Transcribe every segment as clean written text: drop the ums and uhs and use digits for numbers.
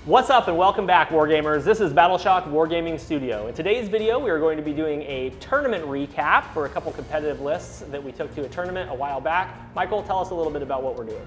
What's up and welcome back, Wargamers. This is Battleshock Wargaming Studio. In today's video, we are going to be doing a tournament recap for a couple competitive lists that we took to a tournament a while back. Michael, tell us a little bit about what we're doing.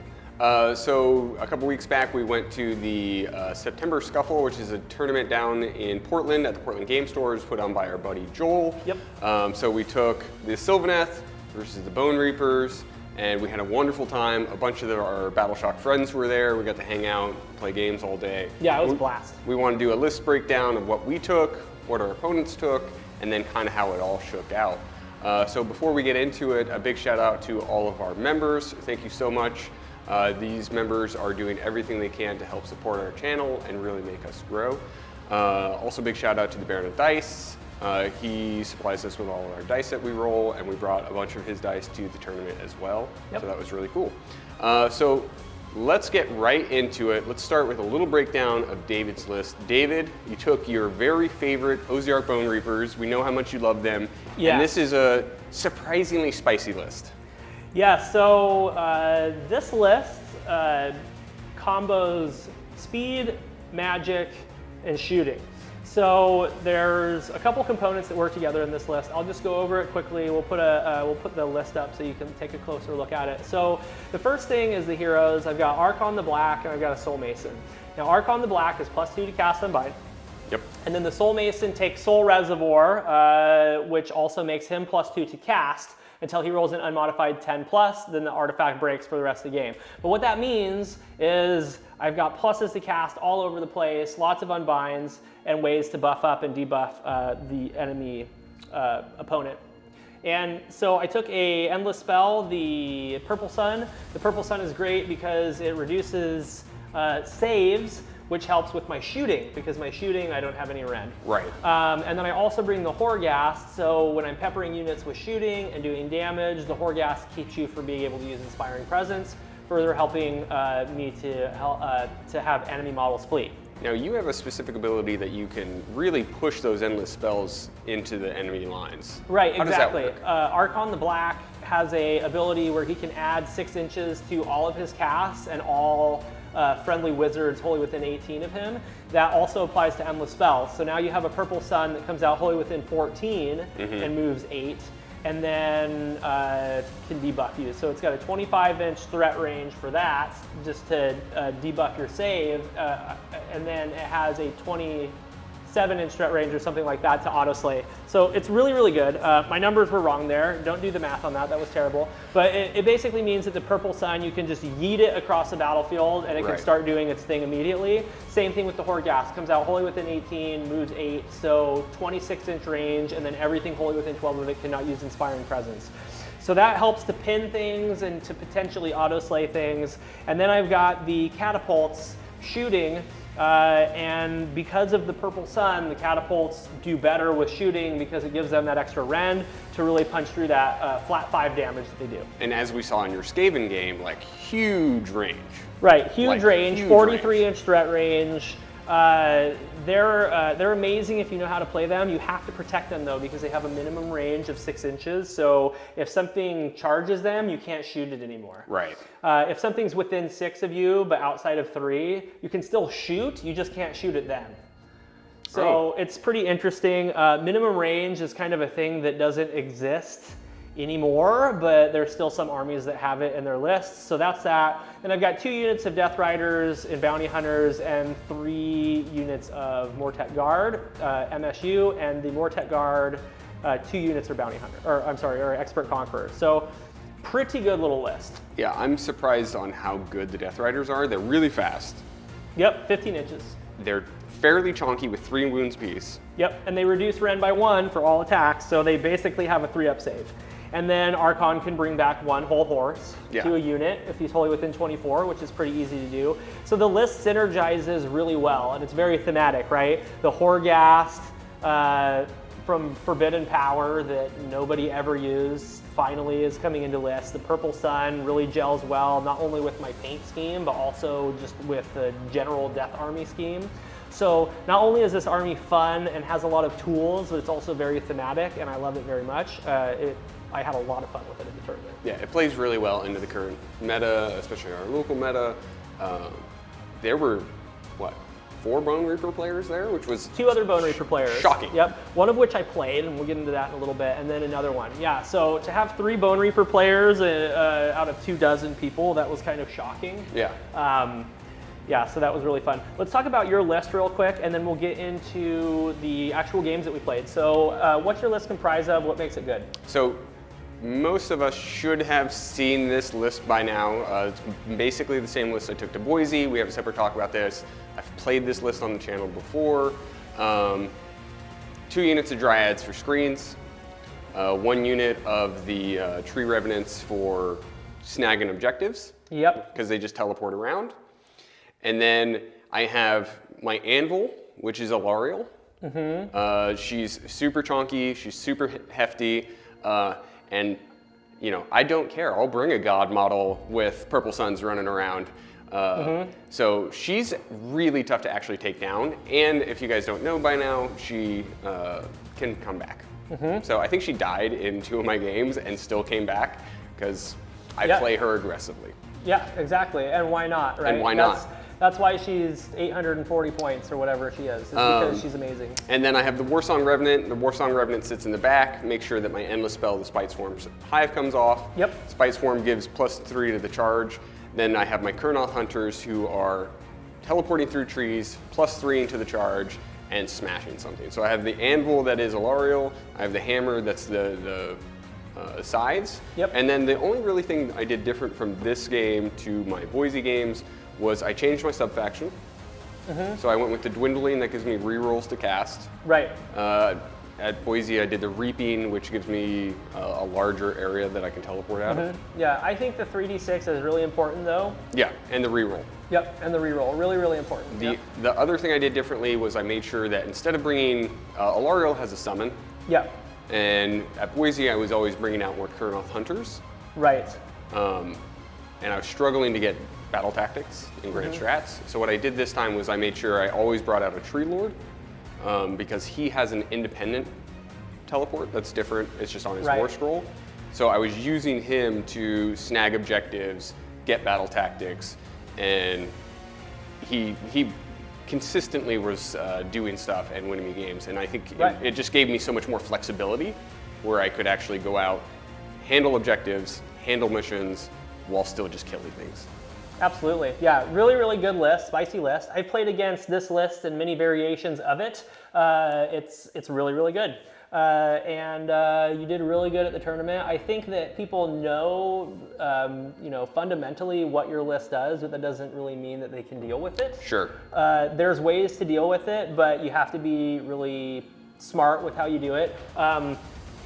So a couple weeks back, we went to the September Scuffle, which is a tournament down in Portland at the Portland Game Stores put on by our buddy Joel. Yep. So we took the Sylvaneth versus the Bonereapers, and we had a wonderful time. A bunch of our Battleshock friends were there. We got to hang out, play games all day. Yeah, it was a blast. We want to do a list breakdown of what we took, what our opponents took, and then kind of how it all shook out. So before we get into it, a big shout out to all of our members. Thank you so much. These members are doing everything they can to help support our channel and really make us grow. Also big shout out to the Baron of Dice. He supplies us with all of our dice that we roll, and we brought a bunch of his dice to the tournament as well. Yep. So that was really cool. So let's get right into it. Let's start with a little breakdown of David's list. David, you took your very favorite Ossiarch Bonereapers. We know how much you love them. Yeah. And this is a surprisingly spicy list. Yeah, so this list combos speed, magic, and shooting. So there's a couple components that work together in this list. I'll just go over it quickly. We'll put the list up so you can take a closer look at it. So the first thing is the heroes. I've got Archan the Black and I've got a Soul Mason. Now Archan the Black is +2 to cast Unbind. Yep. And then the Soul Mason takes Soul Reservoir, which also makes him +2 to cast until he rolls an unmodified 10+, then the artifact breaks for the rest of the game. But what that means is I've got pluses to cast all over the place, lots of unbinds, and ways to buff up and debuff the enemy opponent. And so I took a endless spell, the Purple Sun. The Purple Sun is great because it reduces saves, which helps with my shooting, because my shooting, I don't have any rend. Right. And then I also bring the Horghast, so when I'm peppering units with shooting and doing damage, the Horghast keeps you from being able to use Inspiring Presence, further helping me to have enemy models flee. Now you have a specific ability that you can really push those endless spells into the enemy lines. Right, How exactly. Does that work? Archan the Black has a ability where he can add 6 inches to all of his casts and all friendly wizards wholly within 18 of him. That also applies to endless spells. So now you have a Purple Sun that comes out wholly within 14 and moves 8, and then can debuff you. So it's got a 25-inch threat range for that, just to debuff your save, and then it has a 27-inch threat range or something like that to auto-slay. So it's really, really good. My numbers were wrong there. Don't do the math on that. That was terrible. But it basically means that the Purple Sun, you can just yeet it across the battlefield and it can start doing its thing immediately. Same thing with the Horghast. Comes out wholly within 18, moves 8, so 26-inch range, and then everything wholly within 12 of it cannot use Inspiring Presence. So that helps to pin things and to potentially auto-slay things. And then I've got the catapults shooting. And because of the Purple Sun, the catapults do better with shooting because it gives them that extra rend to really punch through that flat 5 damage that they do. And as we saw in your Skaven game, like huge range. Right, huge range, 43-inch threat range. They're amazing if you know how to play them. You have to protect them though because they have a minimum range of 6 inches. So if something charges them, you can't shoot it anymore. Right. If something's within 6 of you but outside of 3, you can still shoot. You just can't shoot at them. So it's pretty interesting. Minimum range is kind of a thing that doesn't exist anymore, but there's still some armies that have it in their lists. So that's that. Then I've got 2 units of Death Riders and Bounty Hunters and 3 units of Mortet Guard, MSU, and the Mortet Guard, 2 units are Bounty Hunter, or I'm sorry, or Expert Conqueror. So pretty good little list. Yeah, I'm surprised on how good the Death Riders are. They're really fast. Yep, 15 inches. They're fairly chonky with 3 wounds apiece. Yep, and they reduce rend by 1 for all attacks, so they basically have a 3-up save. And then Archon can bring back 1 whole horse to a unit if he's wholly within 24, which is pretty easy to do. So the list synergizes really well, and it's very thematic, right? The Horghast from Forbidden Power that nobody ever used finally is coming into list. The Purple Sun really gels well, not only with my paint scheme, but also just with the general Death Army scheme. So not only is this army fun and has a lot of tools, but it's also very thematic, and I love it very much. I had a lot of fun with it in the tournament. Yeah, it plays really well into the current meta, especially our local meta. There were, what, 4 Bonereaper players there, which was 2 other Bonereaper players. Shocking. Yep. One of which I played, and we'll get into that in a little bit, and then another one. Yeah, so to have 3 Bonereaper players out of 24 people, that was kind of shocking. Yeah. Yeah, so that was really fun. Let's talk about your list real quick, and then we'll get into the actual games that we played. So what's your list comprised of? What makes it good? So most of us should have seen this list by now. It's basically the same list I took to Boise. We have a separate talk about this. I've played this list on the channel before. 2 units of Dryads for screens, 1 unit of the Tree Revenants for snagging objectives. Yep. Because they just teleport around. And then I have my Anvil, which is Alariel. She's super chonky, she's super hefty, and you know, I don't care. I'll bring a god model with purple suns running around. So she's really tough to actually take down. And if you guys don't know by now, she can come back. So I think she died in 2 of my games and still came back because I play her aggressively. Yeah, exactly. And why not, right? And why not? That's why she's 840 points or whatever she is. It's because she's amazing. And then I have the Warsaw Revenant. The Warsaw Revenant sits in the back. Make sure that my endless spell, the Spite Swarm's Hive, comes off. Yep. Spite Swarm gives +3 to the charge. Then I have my Kurnoth Hunters, who are teleporting through trees, +3 into the charge, and smashing something. So I have the Anvil that is Alariel. I have the Hammer that's the sides. Yep. And then the only really thing I did different from this game to my Boise games was I changed my sub-faction. So I went with the Dwindling, that gives me rerolls to cast. Right. At Boise, I did the Reaping, which gives me a larger area that I can teleport out of. Yeah, I think the 3d6 is really important though. Yeah, and the reroll. Yep, and the reroll, really, really important. The other thing I did differently was I made sure that instead of bringing, Alariel has a summon. Yep. And at Boise, I was always bringing out more Kurnoth Hunters. Right. And I was struggling to get battle tactics in Grand Strats. So what I did this time was I made sure I always brought out a Tree Lord because he has an independent teleport that's different. It's just on his War Scroll. So I was using him to snag objectives, get battle tactics, and he consistently was doing stuff and winning me games. And I think it just gave me so much more flexibility where I could actually go out, handle objectives, handle missions, while still just killing things. Absolutely. Yeah, really, really good list, spicy list. I've played against this list and many variations of it. It's really, really good. And you did really good at the tournament. I think that people know, you know, fundamentally what your list does, but that doesn't really mean that they can deal with it. Sure. There's ways to deal with it, but you have to be really smart with how you do it.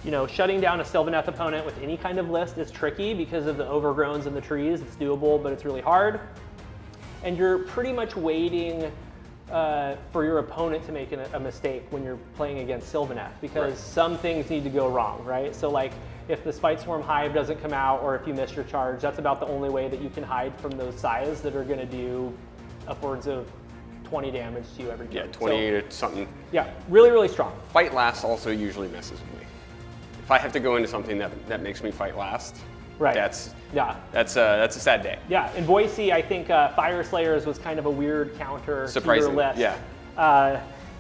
You know, shutting down a Sylvaneth opponent with any kind of list is tricky because of the overgrowns in the trees. It's doable, but it's really hard. And you're pretty much waiting for your opponent to make a mistake when you're playing against Sylvaneth because some things need to go wrong, right? So like if the Spite Swarm Hive doesn't come out or if you miss your charge, that's about the only way that you can hide from those scythes that are going to do upwards of 20 damage to you every turn. Yeah, 20 to something. Yeah, really, really strong. Fight last also usually messes with me. If I have to go into something that makes me fight last, that's a sad day. Yeah, in Boise, I think Fire Slayers was kind of a weird counter to your list. Yeah.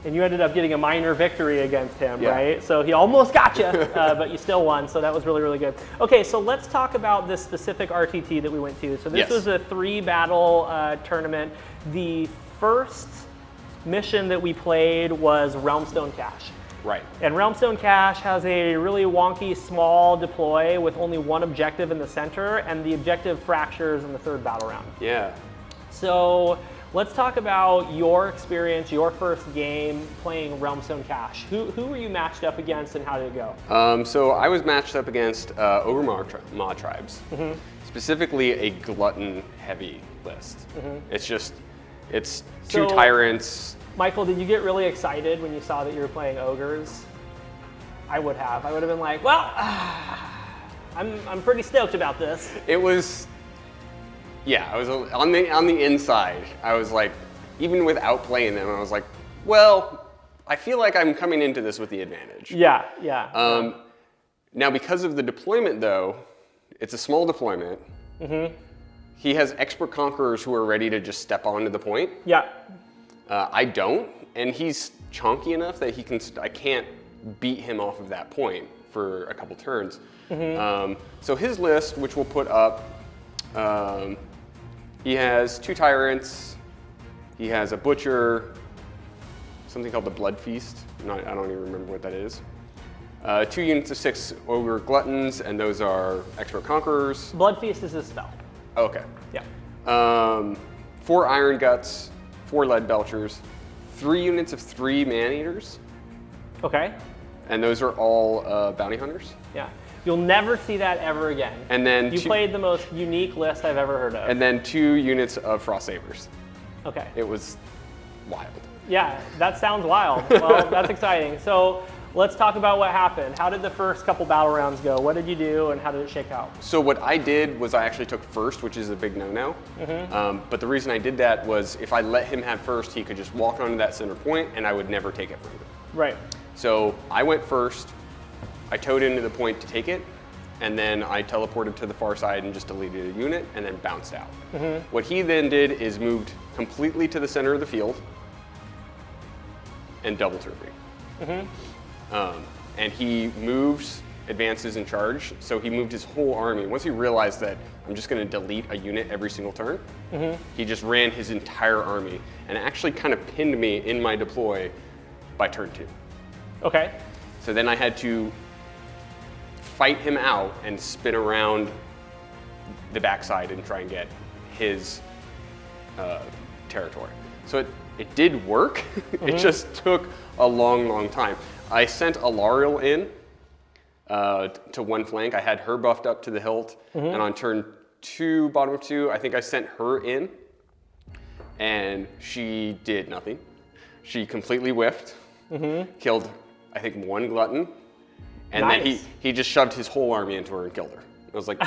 And you ended up getting a minor victory against him, right? So he almost got you, but you still won, so that was really, really good. Okay, so let's talk about this specific RTT that we went to. So this was a 3-battle tournament. The first mission that we played was Realmstone Cache. Right. And Realmstone Cache has a really wonky small deploy with only one objective in the center, and the objective fractures in the 3rd battle round. Yeah. So let's talk about your experience, your first game playing Realmstone Cache. Who were you matched up against and how did it go? So I was matched up against Ogre tribes, specifically a glutton heavy list. It's 2 tyrants. Michael, did you get really excited when you saw that you were playing ogres? I would have. I would have been like, well, I'm pretty stoked about this. It was, yeah, I was on the inside. I was like, even without playing them, I was like, well, I feel like I'm coming into this with the advantage. Yeah, yeah. Now, because of the deployment, though, it's a small deployment. He has expert conquerors who are ready to just step onto the point. Yeah. I don't, and he's chunky enough that I can't beat him off of that point for a couple turns. So his list, which we'll put up, he has 2 tyrants. He has a butcher, something called the Blood Feast. I don't even remember what that is. 2 units of 6 ogre gluttons, and those are expert conquerors. Blood Feast is his spell. Okay. Yeah. 4 iron guts, 4 lead belchers, 3 units of 3 man-eaters. Okay. And those are all bounty hunters. Yeah. You'll never see that ever again. And then you played the most unique list I've ever heard of. And then 2 units of frost sabers. Okay. It was wild. Yeah, that sounds wild. Well, that's exciting. So let's talk about what happened. How did the first couple battle rounds go? What did you do, and how did it shake out? So what I did was I actually took first, which is a big no-no. But the reason I did that was if I let him have first, he could just walk onto that center point, and I would never take it from him. Right. So I went first. I towed into the point to take it, and then I teleported to the far side and just deleted a unit, and then bounced out. What he then did is moved completely to the center of the field and double turning. And he moves, advances, and charge. So he moved his whole army. Once he realized that I'm just going to delete a unit every single turn, he just ran his entire army and actually kind of pinned me in my deploy by turn 2. Okay. So then I had to fight him out and spin around the backside and try and get his territory. So it did work. It just took a long, long time. I sent Alariel in to one flank. I had her buffed up to the hilt. And on turn 2, bottom of 2, I think I sent her in. And she did nothing. She completely whiffed. Killed, I think, 1 glutton. And nice. then he just shoved his whole army into her and killed her. I was like,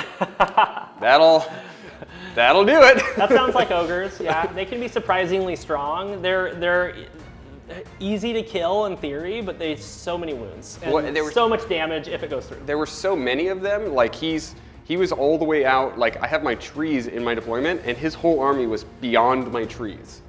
that'll do it. That sounds like ogres. Yeah, they can be surprisingly strong. They're easy to kill in theory, but they so many wounds and so much damage if it goes through. There were so many of them. Like he was all the way out. Like I have my trees in my deployment, and his whole army was beyond my trees.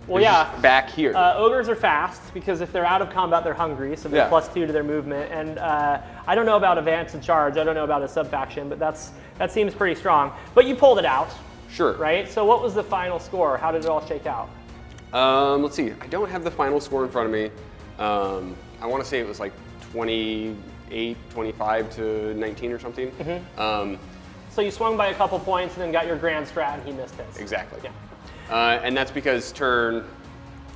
Well, yeah. Back here. Ogres are fast because if they're out of combat, they're hungry, so they're +2 to their movement. And I don't know about advance and charge. I don't know about a sub-faction, but that seems pretty strong. But you pulled it out. Sure. Right? So what was the final score? How did it all shake out? Let's see. I don't have the final score in front of me. I want to say it was like 28, 25 to 19 or something. So you swung by a couple points and then got your grand strat, and he missed his. Exactly. Yeah. And that's because turn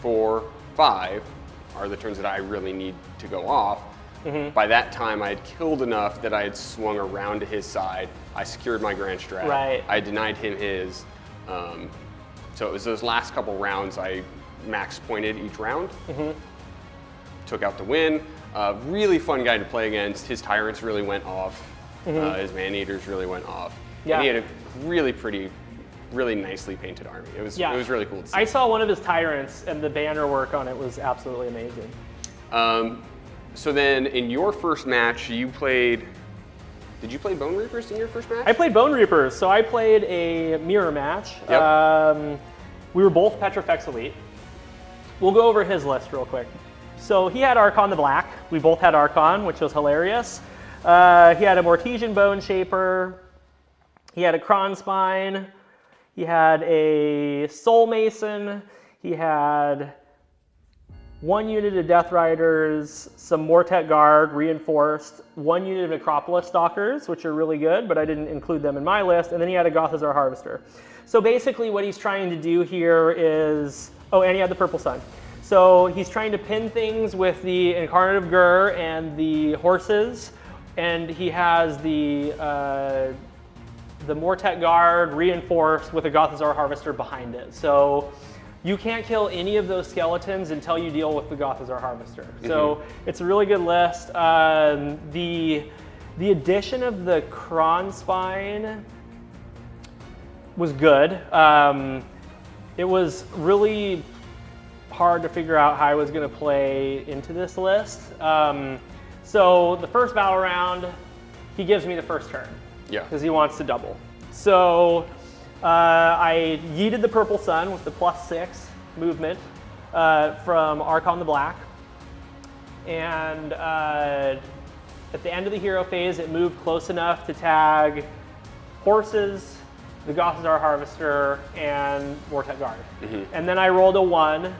4, 5 are the turns that I really need to go off. By that time, I had killed enough that I had swung around to his side. I secured my grand strat. Right. I denied him his. So it was those last couple rounds I max pointed each round. Took out the win. Really fun guy to play against. His tyrants really went off. His man-eaters really went off. Yeah. And he had a really pretty, really nicely painted army. It was really cool to see. I saw one of his tyrants, and the banner work on it was absolutely amazing. So then in your first match, you played, did you play Bonereapers in your first match? I played Bonereapers, so I played a mirror match. Yep. We were both Petrifex Elite. We'll go over his list real quick. So he had Archan the Black. We both had Archon, which was hilarious. He had a Mortesian Bone Shaper. He had a Cron Spine. He had a Soul Mason. He had 1 unit of Death Riders, some Mortet Guard, reinforced, 1 unit of Necropolis Stalkers, which are really good, but I didn't include them in my list, and then he had a Gothazar Harvester. So basically what he's trying to do here is, oh, and he had the Purple Sun. So he's trying to pin things with the Incarnative Gur and the horses, and he has the Mortet Guard reinforced with a Gothazar Harvester behind it. So you can't kill any of those skeletons until you deal with the Gothazar Harvester. So it's a really good list. The addition of the Cron Spine was good. it was really hard to figure out how I was going to play into this list. So the first battle round, he gives me the first turn. Yeah. Because he wants to double. So I yeeted the Purple Sun with the +6 movement from Archan the Black. And at the end of the hero phase, it moved close enough to tag horses, the Gothazar Harvester, and Vortex Guard. And then I rolled a 1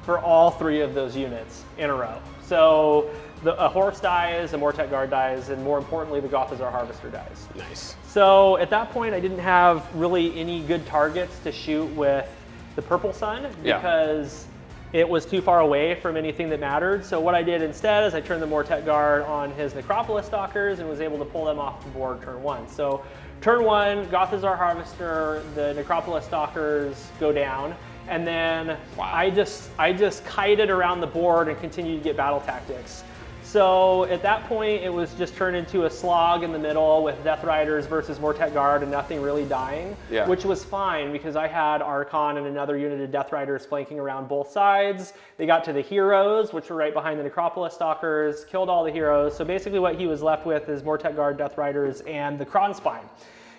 for all 3 of those units in a row. So a horse dies, a Vortex Guard dies, and more importantly, the Gothazar Harvester dies. Nice. So at that point, I didn't have really any good targets to shoot with the Purple Sun because it was too far away from anything that mattered. So what I did instead is I turned the Vortex Guard on his Necropolis Stalkers and was able to pull them off the board turn 1. So turn 1, Gothazar Harvester, the Necropolis Stalkers go down, and then I just kited around the board and continued to get battle tactics. So at that point, it was just turned into a slog in the middle with Death Riders versus Vortex Guard and nothing really dying, which was fine because I had Archon and another unit of Death Riders flanking around both sides. They got to the heroes, which were right behind the Necropolis Stalkers, killed all the heroes. So basically what he was left with is Vortex Guard, Death Riders, and the Kronspine.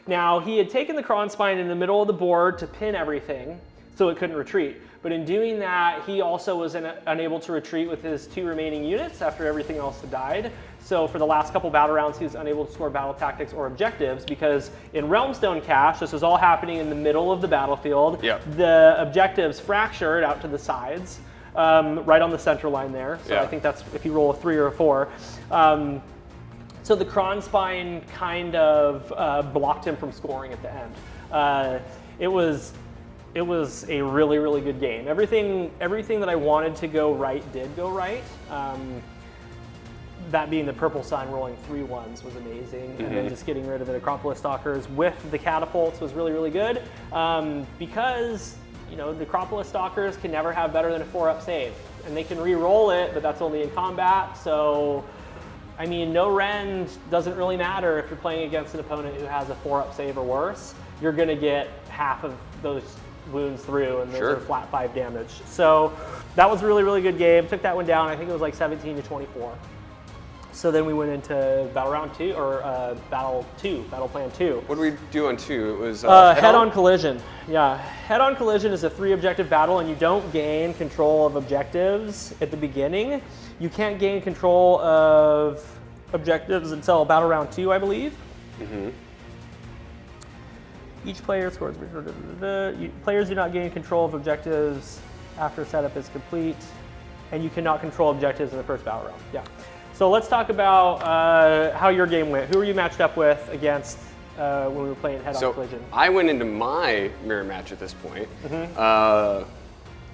Now, he had taken the Kronspine in the middle of the board to pin everything so it couldn't retreat. But in doing that, he also was unable to retreat with his 2 remaining units after everything else had died. So for the last couple battle rounds, he was unable to score battle tactics or objectives because in Realmstone Cache, this was all happening in the middle of the battlefield. The objectives fractured out to the sides, right on the center line there. So I think that's if you roll a 3 or a 4. So the Kronspine kind of blocked him from scoring at the end. It was a really, really good game. Everything that I wanted to go right did go right. That being the Purple Sun rolling 3 1s was amazing. And then just getting rid of the Necropolis Stalkers with the catapults was really, really good. Because, you know, the Necropolis Stalkers can never have better than a 4-up save. And they can re-roll it, but that's only in combat. So, I mean, no rend doesn't really matter if you're playing against an opponent who has a 4-up save or worse. You're gonna get half of those wounds through, and those are flat 5 damage. So that was a really, really good game. Took that one down. I think it was like 17-24. So then we went into battle round 2, or battle plan 2. What did we do on 2? It was head-on collision. Yeah, head-on collision is a 3-objective battle, and you don't gain control of objectives at the beginning. You can't gain control of objectives until battle round 2, I believe. Each player scores. Players do not gain control of objectives after setup is complete, and you cannot control objectives in the first battle round. So let's talk about how your game went. Who were you matched up with against when we were playing head-on collision? I went into my mirror match at this point,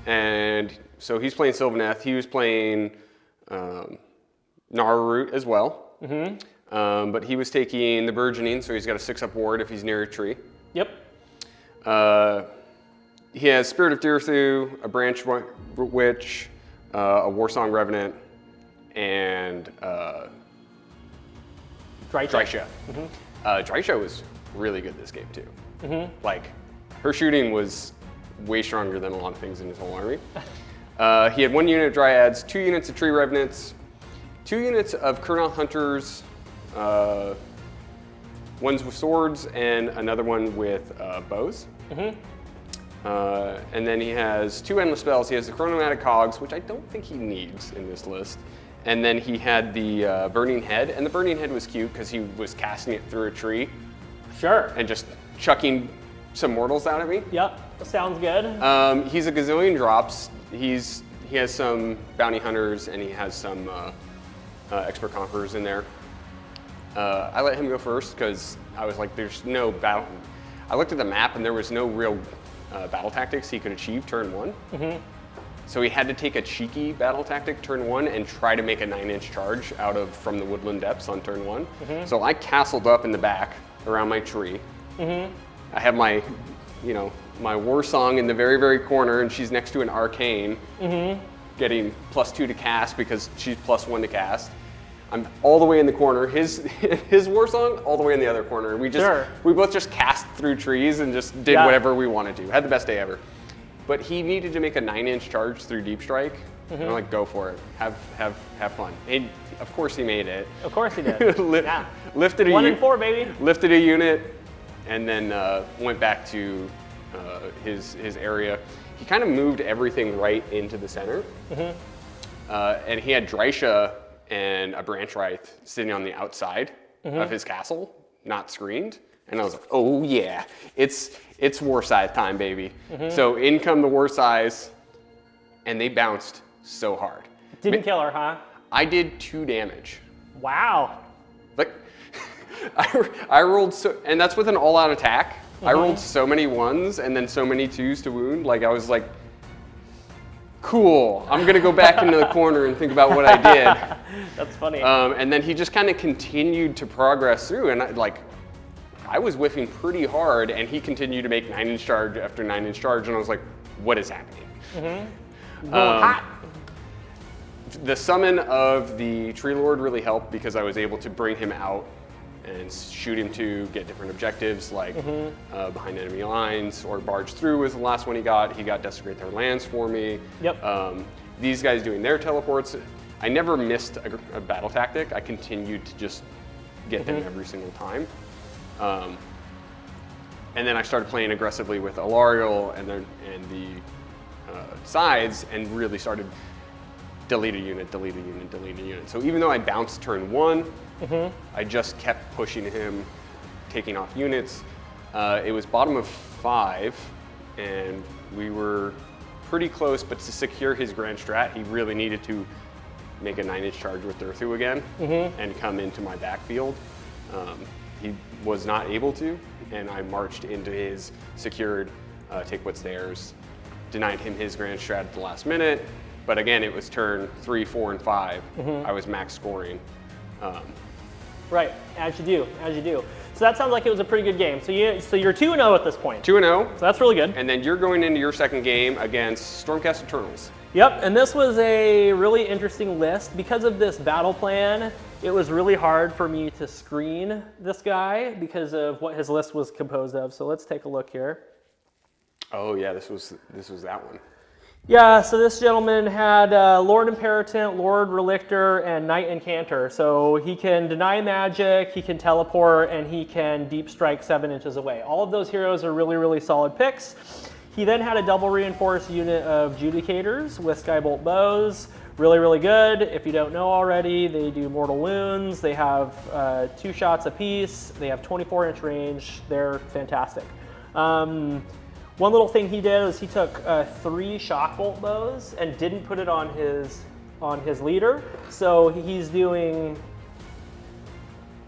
and so he's playing Sylvaneth. He was playing Gnarlroot as well, but he was taking the Burgeoning, so he's got a 6-up ward if he's near a tree. He has Spirit of Dirthu, a Branch Witch, a Warsaw Revenant, and Drycha. Drycha was really good this game too. Like, her shooting was way stronger than a lot of things in his whole army. He had 1 unit of Dryads, 2 units of Tree Revenants, 2 units of Kernel Hunters, one's with swords and another one with bows. And then he has 2 endless spells. He has the Chronomatic Cogs, which I don't think he needs in this list. And then he had the Burning Head, and the Burning Head was cute because he was casting it through a tree. And just chucking some mortals out at me. Sounds good. He's a gazillion drops. He has some Bounty Hunters, and he has some Expert Conquerors in there. I let him go first because I was like, there's no battle. I looked at the map and there was no real battle tactics he could achieve turn 1. So he had to take a cheeky battle tactic turn 1 and try to make a 9-inch charge from the woodland depths on turn 1. So I castled up in the back around my tree. I have my, my war song in the very, very corner, and she's next to an arcane, getting +2 to cast because she's +1 to cast. I'm all the way in the corner. His war song all the way in the other corner. We both just cast through trees and just did whatever we wanted to. Had the best day ever. but he needed to make a 9-inch charge through Deep Strike. And I'm like, go for it. Have fun. And of course he made it. Of course he did. Yeah. Lifted a 1 in 4, baby. Lifted a unit, and then went back to his area. He kind of moved everything right into the center. And he had Drycia and a Branch Wraith sitting on the outside of his castle, not screened. And I was like, oh yeah, it's war size time, baby. So in come the war size, and they bounced so hard. Didn't kill her, huh? I did 2 damage. Wow. Like, I rolled so, and that's with an all-out attack. I rolled so many 1s and then so many 2s to wound. Like, I was like, cool, I'm gonna go back into the corner and think about what I did. That's funny. And then he just kind of continued to progress through, and I was whiffing pretty hard, and he continued to make 9-inch charge after 9-inch charge, and I was like, what is happening? Hot. The summon of the Tree Lord really helped because I was able to bring him out and shoot him to get different objectives, like behind enemy lines, or barge through was the last one he got. He got Desecrate Their Lands for me. Yep. These guys doing their teleports. I never missed a battle tactic. I continued to just get them every single time. And then I started playing aggressively with Alariel and the sides, and really started delete a unit, delete a unit, delete a unit. So even though I bounced turn 1, I just kept pushing him, taking off units. It was bottom of 5, and we were pretty close, but to secure his grand strat, he really needed to make a 9-inch charge with Durthu again and come into my backfield. He was not able to, and I marched into his secured take what's theirs, denied him his grand strat at the last minute. But again, it was turn 3, 4, and 5. I was max scoring. Right, as you do. So that sounds like it was a pretty good game. So you're 2-0 at this point. 2-0. So that's really good. And then you're going into your second game against Stormcast Internals. Yep, and this was a really interesting list. Because of this battle plan, it was really hard for me to screen this guy because of what his list was composed of. So let's take a look here. Oh yeah, this was that one. Yeah, so this gentleman had Lord Imperatant, Lord Relictor, and Knight Incanter. So he can deny magic, he can teleport, and he can deep strike 7 inches away. All of those heroes are really, really solid picks. He then had a double reinforced unit of Judicators with Skybolt bows. Really, really good. If you don't know already, they do mortal wounds. They have 2 shots apiece. They have 24-inch range. They're fantastic. One little thing he did is he took 3 shockbolt bows and didn't put it on his leader. So he's doing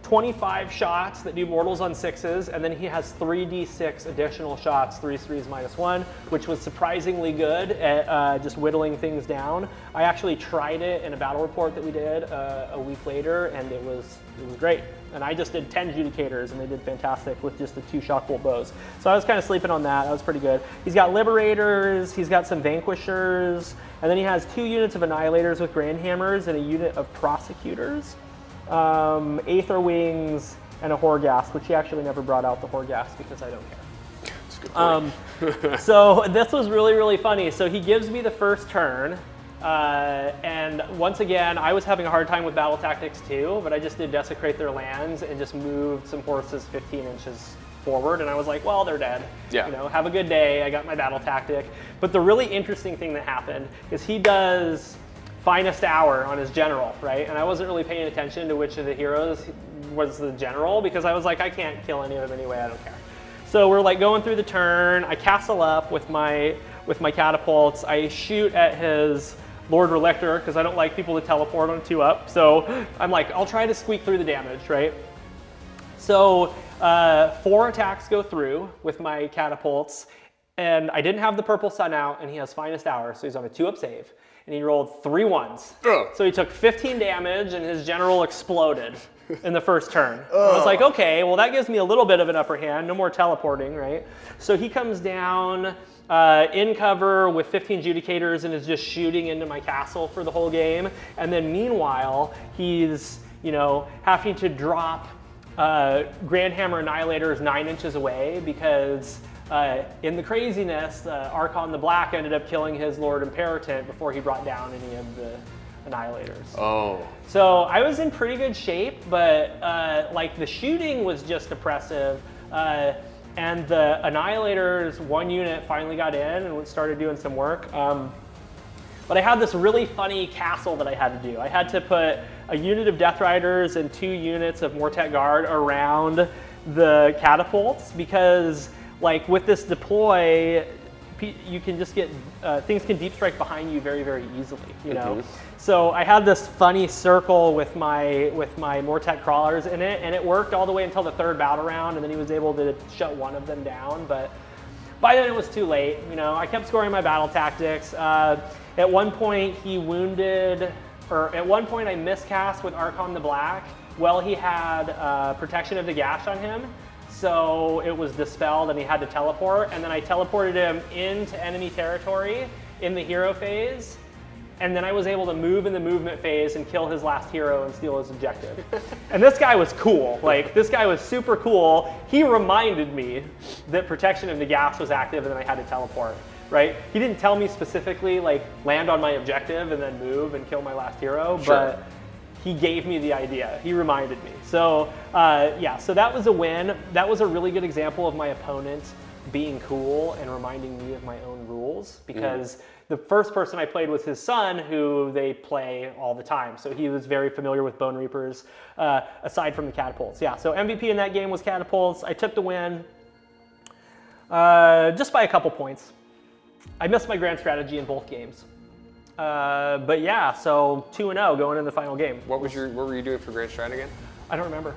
25 shots that do mortals on 6s, and then he has 3d6 additional shots, 3s, 3s, -1, which was surprisingly good at just whittling things down. I actually tried it in a battle report that we did a week later, and it was great. And I just did 10 Judicators, and they did fantastic with just the 2 shockbolt bows. So I was kind of sleeping on that. That was pretty good. He's got Liberators, he's got some Vanquishers, and then he has 2 units of Annihilators with Grand Hammers and a unit of Prosecutors. Aether Wings, and a Horghast, which he actually never brought out the Horghast because I don't care. That's a good point. So this was really, really funny. So he gives me the first turn, and once again, I was having a hard time with battle tactics too, but I just did Desecrate Their Lands and just moved some horses 15 inches forward, and I was like, well, they're dead. Yeah. You know, have a good day, I got my battle tactic. But the really interesting thing that happened is he does Finest Hour on his general, right? And I wasn't really paying attention to which of the heroes was the general because I was like, I can't kill any of them anyway, I don't care. So we're like going through the turn, I castle up with my catapults, I shoot at his Lord Relictor because I don't like people to teleport on 2 up. So I'm like, I'll try to squeak through the damage, right? So 4 attacks go through with my catapults, and I didn't have the purple sun out, and he has Finest Hour, so he's on a 2-up save. And he rolled 3 1s. So he took 15 damage, and his general exploded in the first turn. I was like, okay, well that gives me a little bit of an upper hand, no more teleporting, right? So he comes down in cover with 15 Judicators and is just shooting into my castle for the whole game. And then meanwhile, he's, you know, having to drop Grand Hammer Annihilators 9 inches away because In the craziness, Archan the Black ended up killing his Lord Imperator before he brought down any of the Annihilators. Oh. So I was in pretty good shape, but like the shooting was just oppressive. And the Annihilators, one unit finally got in and started doing some work. But I had this really funny castle that I had to do. I had to put a unit of Death Riders and 2 units of Mortet Guard around the catapults because, like, with this deploy, you can just get, things can deep strike behind you very, very easily, you know? So I had this funny circle with my Mortet Crawlers in it, and it worked all the way until the 3rd battle round, and then he was able to shut one of them down, but by then it was too late, you know? I kept scoring my battle tactics. At one point he wounded, or at one point I miscast with Archan the Black. Well, he had Protection of the Gash on him, so it was dispelled and he had to teleport, and then I teleported him into enemy territory in the hero phase, and then I was able to move in the movement phase and kill his last hero and steal his objective. And this guy was cool. Like, this guy was super cool. He reminded me that Protection of the Gash was active and then I had to teleport, right? He didn't tell me specifically, like, land on my objective and then move and kill my last hero, but he gave me the idea. He reminded me. So yeah, so that was a win. That was a really good example of my opponent being cool and reminding me of my own rules, because the first person I played was his son, who they play all the time. So he was very familiar with Bonereapers, aside from the catapults. Yeah, so MVP in that game was catapults. I took the win just by a couple points. I missed my grand strategy in both games. But yeah, so 2-0 going into the final game. What were you doing for grand strat again? I don't remember.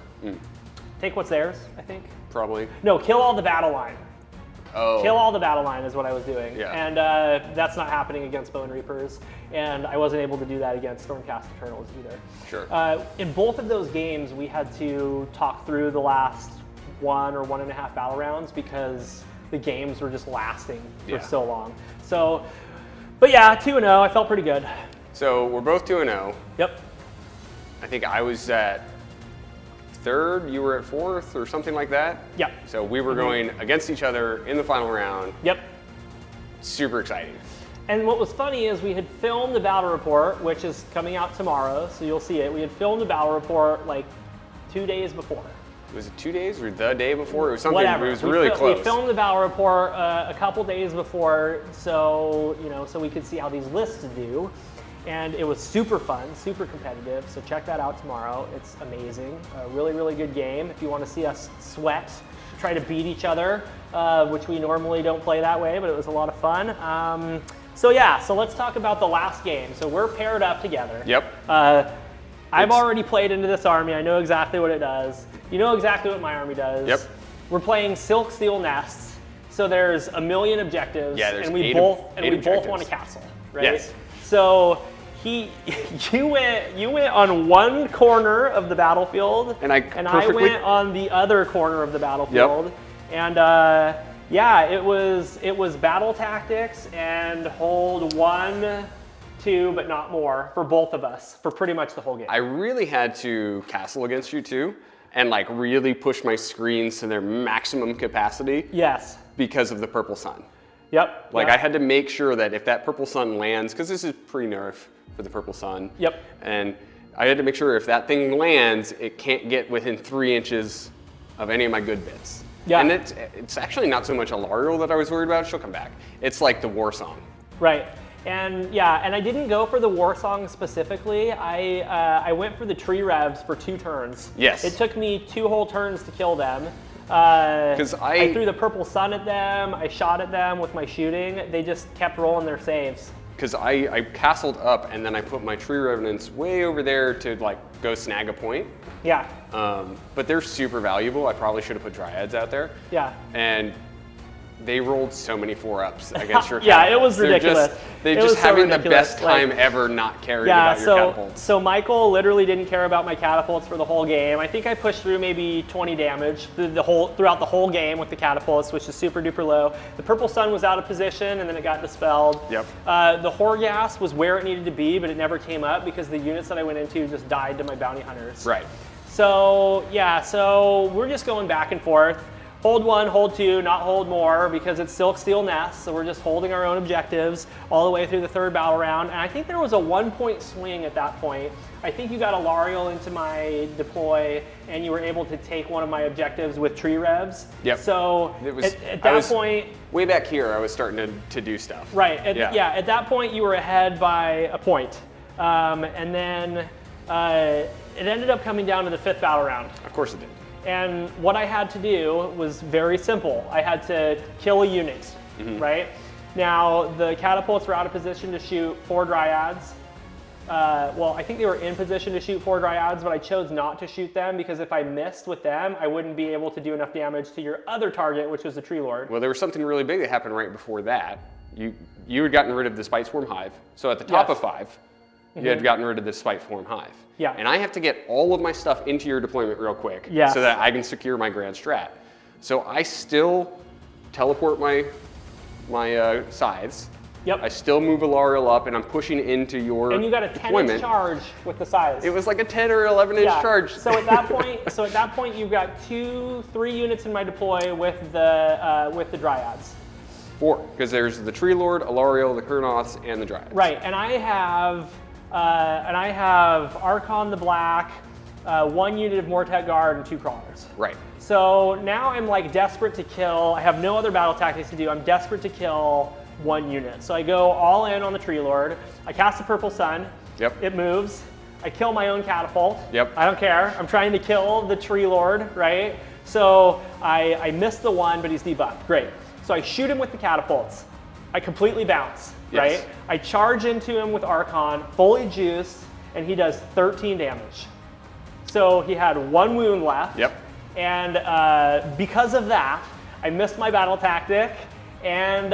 Take what's theirs, I think. Probably. No, kill all the battle line. Oh. Kill all the battle line is what I was doing. Yeah. And that's not happening against Bonereapers, and I wasn't able to do that against Stormcast Internals either. Sure. In both of those games, we had to talk through the last 1 or 1.5 battle rounds because the games were just lasting for so long. So, but yeah, 2-0, I felt pretty good. So we're both 2-0. Yep. I think I was at 3rd, you were at 4th or something like that? Yep. So we were going against each other in the final round. Yep. Super exciting. And what was funny is we had filmed the battle report, which is coming out tomorrow, so you'll see it. We had filmed the battle report like 2 days before. Was it 2 days or the day before? It was something. Whatever. It was really close. We filmed the battle report a couple days before, so so we could see how these lists do, and it was super fun, super competitive. So check that out tomorrow. It's amazing. A really, really good game. If you want to see us sweat, try to beat each other, which we normally don't play that way, but it was a lot of fun. So yeah, so let's talk about the last game. So we're paired up together. Yep. I've already played into this army. I know exactly what it does. You know exactly what my army does. Yep. We're playing Silk Steel Nests. So there's 1 million objectives, Yeah, there's and we eight both objectives. want a castle, right? Yes. So you went on one corner of the battlefield, and I went on the other corner of the battlefield, and yeah, it was battle tactics and hold 1, 2, but not more for both of us for pretty much the whole game. I really had to castle against you too, and like really push my screens to their maximum capacity. Yes. Because of the purple sun. Yep. Like I had to make sure that if that purple sun lands, because this is pre-nerf for the purple sun. Yep. And I had to make sure if that thing lands, it can't get within 3 inches of any of my good bits. Yeah. And it's actually not so much Gnarlroot that I was worried about. She'll come back. It's like the war song. Right. And yeah, and I didn't go for the war song specifically. I went for the tree revs for 2 turns. Yes. It took me 2 whole turns to kill them. Because I threw the purple sun at them. I shot at them with my shooting. They just kept rolling their saves. Because I castled up and then I put my tree revenants way over there to like go snag a point. Yeah. But they're super valuable. I probably should have put dryads out there. Yeah. And they rolled so many 4-ups against your yeah, catapults. it was ridiculous. They're just having the best time ever not caring about your catapults. So Michael literally didn't care about my catapults for the whole game. I think I pushed through maybe 20 damage throughout the whole game with the catapults, which is super duper low. The purple sun was out of position and then it got dispelled. Yep. The Horgas was where it needed to be, but it never came up because the units that I went into just died to my bounty hunters. Right. So yeah, so we're just going back and forth. hold 1, hold 2, not hold more, because it's Silk Steel Nest, so we're just holding our own objectives all the way through the 3rd battle round. And I think there was a 1-point swing at that point. I think you got a Lariel into my deploy, and you were able to take one of my objectives with tree revs. Yep. So it was, at that point, way back here, I was starting to do stuff. Right. At that point, you were ahead by a point, and then it ended up coming down to the 5th battle round. Of course it did. And what I had to do was very simple. I had to kill a unit, right? Now, the catapults were out of position to shoot 4 dryads. Well, I think they were in position to shoot 4 dryads, but I chose not to shoot them because if I missed with them, I wouldn't be able to do enough damage to your other target, which was the Tree Lord. Well, there was something really big that happened right before that. You had gotten rid of the Spite Swarm Hive. So at the top of 5, you had gotten rid of the Spite Swarm Hive. Yeah. And I have to get all of my stuff into your deployment real quick so that I can secure my grand strat. So I still teleport my scythes. Yep. I still move a Lariel up, and I'm pushing into your And you got a 10-inch charge with the scythes. It was like a 10 or 11-inch charge. So at that point, you've got 3 units in my deploy with the dryads. 4, because there's the Tree Lord, a Lariel, the Kurnoths, and the Dryads. Right, and I have Archon the Black, 1 unit of Mortek Guard, and 2 crawlers. Right. So now I'm like desperate to kill. I have no other battle tactics to do. I'm desperate to kill 1 unit. So I go all in on the Tree Lord. I cast the Purple Sun. Yep. It moves. I kill my own catapult. Yep. I don't care. I'm trying to kill the Tree Lord, right? So I missed the 1, but he's debuffed. Great. So I shoot him with the catapults. I completely bounce, right? I charge into him with Archon, fully juiced, and he does 13 damage. So he had 1 wound left. Yep. And because of that, I missed my battle tactic, and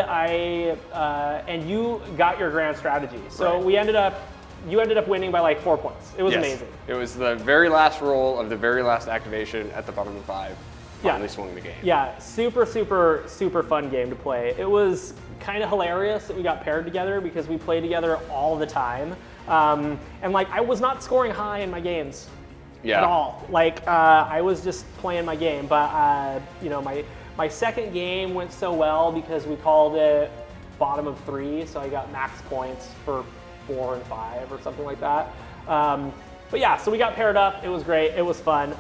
you got your grand strategy. So you ended up winning by like 4 points. It was amazing. It was the very last roll of the very last activation at the bottom of 5. Finally swung the game. Yeah, super, super, super fun game to play. It was kind of hilarious that we got paired together because we play together all the time. And like, I was not scoring high in my games at all. Like, I was just playing my game. But, you know, my second game went so well because we called it bottom of 3. So I got max points for 4 and 5 or something like that. But yeah, so we got paired up. It was great. It was fun.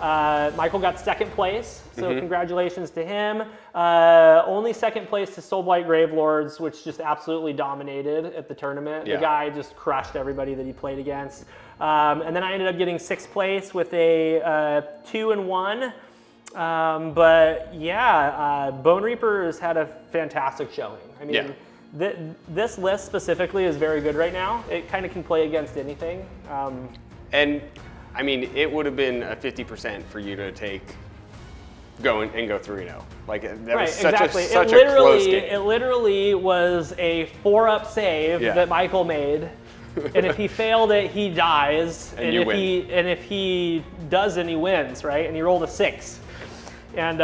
Michael got 2nd place, so congratulations to him. Only 2nd place to Soulblight Gravelords, which just absolutely dominated at the tournament. The guy just crushed everybody that he played against. And then I ended up getting 6th place with a 2-1. But yeah, Bonereapers had a fantastic showing. I mean, this list specifically is very good right now. It kind of can play against anything. And I mean, it would have been a 50% for you to go 3-0. Like that was such a close game. It literally was a 4-up save that Michael made, and if he failed it, he dies, and if he doesn't, he wins, right? And he rolled a 6, and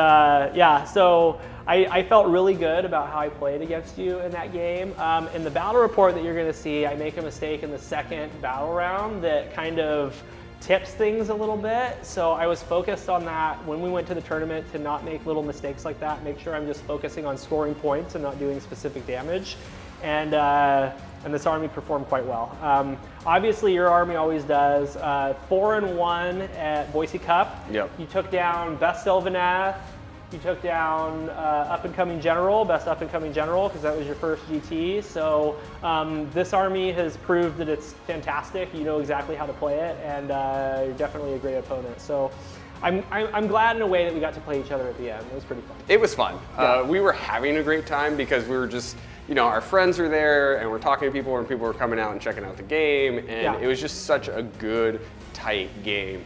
so. I felt really good about how I played against you in that game. In the battle report that you're going to see, I make a mistake in the 2nd battle round that kind of tips things a little bit. So I was focused on that when we went to the tournament to not make little mistakes like that, make sure I'm just focusing on scoring points and not doing specific damage. And this army performed quite well. Obviously, your army always does. 4-1 at Boise Cup. Yep. You took down Best Sylvaneth. You took down up-and-coming general, best up-and-coming general, because that was your first GT. So this army has proved that it's fantastic. You know exactly how to play it, and you're definitely a great opponent. So I'm glad in a way that we got to play each other at the end. It was pretty fun. It was fun. We were having a great time because we were just, you know, our friends were there, and we're talking to people, and people were coming out and checking out the game, and it was just such a good, tight game.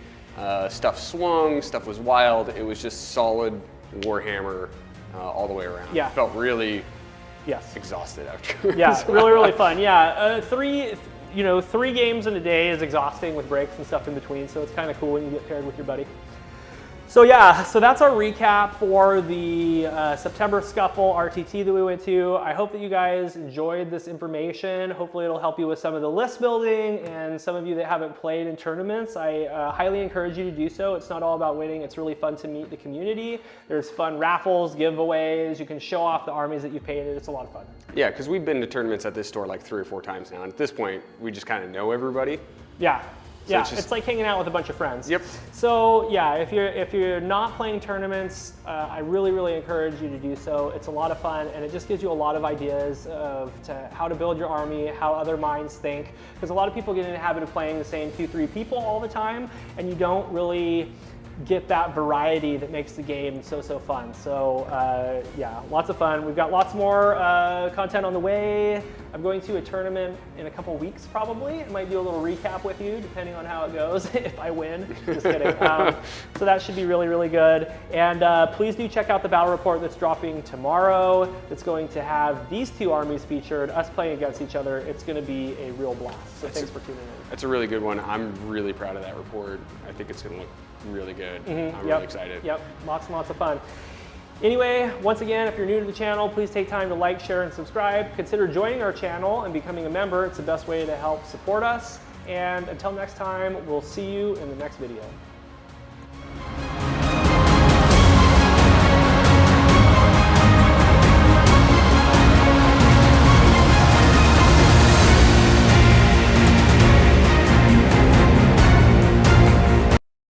Stuff swung, stuff was wild. It was just solid Warhammer all the way around. Yeah. Felt really exhausted after. Yeah, really, really fun. Yeah, 3 games in a day is exhausting with breaks and stuff in between, so it's kind of cool when you get paired with your buddy. So yeah, so that's our recap for the September Scuffle RTT that we went to. I hope that you guys enjoyed this information. Hopefully it'll help you with some of the list building, and some of you that haven't played in tournaments, I highly encourage you to do so. It's not all about winning. It's really fun to meet the community. There's fun raffles, giveaways. You can show off the armies that you painted. It's a lot of fun. Yeah, because we've been to tournaments at this store like 3 or 4 times now. And at this point, we just kind of know everybody. Yeah. So yeah, it's like hanging out with a bunch of friends. Yep. So yeah, if you're not playing tournaments, I really encourage you to do so. It's a lot of fun, and it just gives you a lot of ideas of how to build your army, how other minds think. Because a lot of people get in the habit of playing the same 2-3 people all the time, and you don't really get that variety that makes the game so fun. So yeah, lots of fun. We've got lots more content on the way. I'm going to a tournament in a couple weeks probably. I might do a little recap with you depending on how it goes if I win. Just kidding. So that should be really good. And please do check out the battle report that's dropping tomorrow. It's going to have these 2 armies featured, us playing against each other. It's going to be a real blast. So thanks for tuning in. That's a really good one. I'm really proud of that report. I think it's going to look really good. I'm really excited. Yep, lots and lots of fun. Anyway, once again, if you're new to the channel, please take time to like, share, and subscribe. Consider joining our channel and becoming a member. It's the best way to help support us. And until next time, we'll see you in the next video.